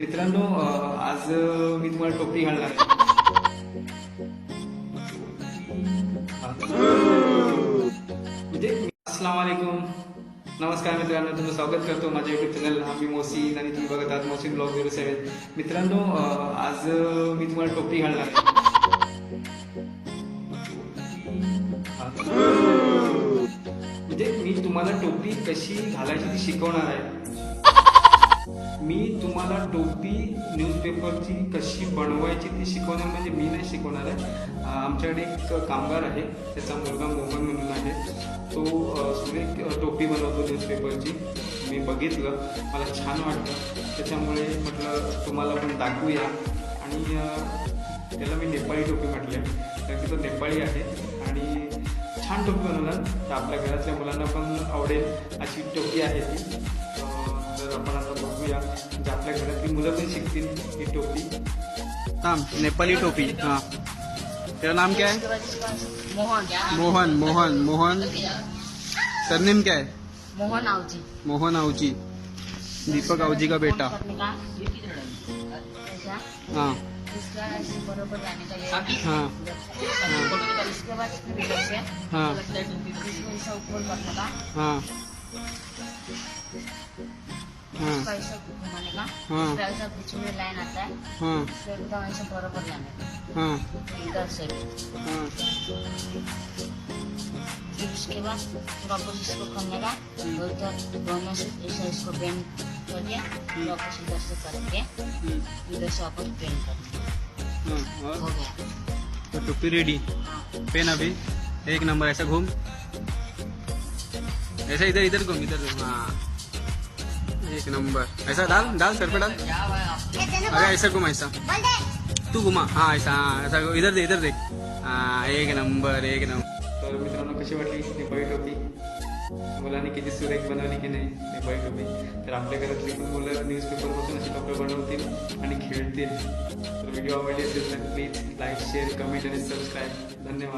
मित्रांनो, आज मी तुम्हाला टोपी घालणार आहे. म्हणजे अस्सलाम वालेकुम, नमस्कार मित्रांनो, तुमचं स्वागत करतो माझ्या युट्यूब चॅनल. आम्ही मोसीन आणि तुम्ही बघत आहात मोसीन ब्लॉग 07. मित्रांनो, आज मी तुम्हाला टोपी घालणार आहे. म्हणजे मी तुम्हाला टोपी कशी घालायची ती शिकवणार आहे. मी तुम्हाला टोपी न्यूजपेपरची कशी बनवायची ती शिकवणार, म्हणजे मी नाही शिकवणार आहे. आमच्याकडे एक कामगार आहे, त्याचा मुलगा मोहन म्हणून आहे. तो सुरेख टोपी बनवतो न्यूजपेपरची. मी बघितलं, मला छान वाटलं, त्याच्यामुळे म्हटलं तुम्हाला पण दाखवूया. आणि त्याला मी नेपाळी टोपी म्हटलं, कारण की तो नेपाळी आहे आणि छान टोपी बनवणार. तर आपल्या घरातल्या मुलांना पण आवडेल अशी टोपी आहे ती. तर आपण आता बघूया, म्हणजे आपल्या घरातली मुलं पण शिकतील ही टोपी. नाम नेपाली टोपी. हाँ, तेरा नाम क्या है? मोहन. मोहन मोहन सरनेम क्या है? मोहन आवजी. मोहन आवजी, दीपक आवजी का बेटा. हाँ इसका ऐसे बरोबर जाने का ये हाँ इसके बाद फिर इधर से हाँ इसको ऐसा ऊपर करने का, हाँ हाँ इसका ऐसा घुमाने का, हाँ फिर ऐसा बीच में लाइन आता है, हाँ फिर एकदम ऐसे बरोबर जाने का हाँ इधर से. हाँ फिर उसके बाद वापस इसको करने का, और इधर दोनों से ऐसा इसको बेंड करके वापस इधर से करके इधर से वापस बेंड करना. हाँ. हो और गया. तो टोपी रेडी. हाँ. पेन अभी एक नंबर. ऐसा घूम, ऐसा इधर इधर घूम, इधर घूम. हाँ, एक नंबर. ऐसा डाल डाल सर पे डाल. अरे ऐसा घूम, ऐसा तू घुमा. हाँ ऐसा, हाँ ऐसा इधर दे, इधर देख. हाँ, एक नंबर एक नंबर. तर मित्रांनो, कशी वाटली नेपाळी टोपी? मुलांनी किती सुरेख बनवली की नाही नेपाळी टोपी? तर आपल्या घरातली पण मुलं न्यूजपेपर बसून असे कपडे बनवतील आणि खेळतील. तर व्हिडिओ आवडली असेल तर प्लीज लाईक, शेअर, कमेंट आणि सबस्क्राईब. धन्यवाद.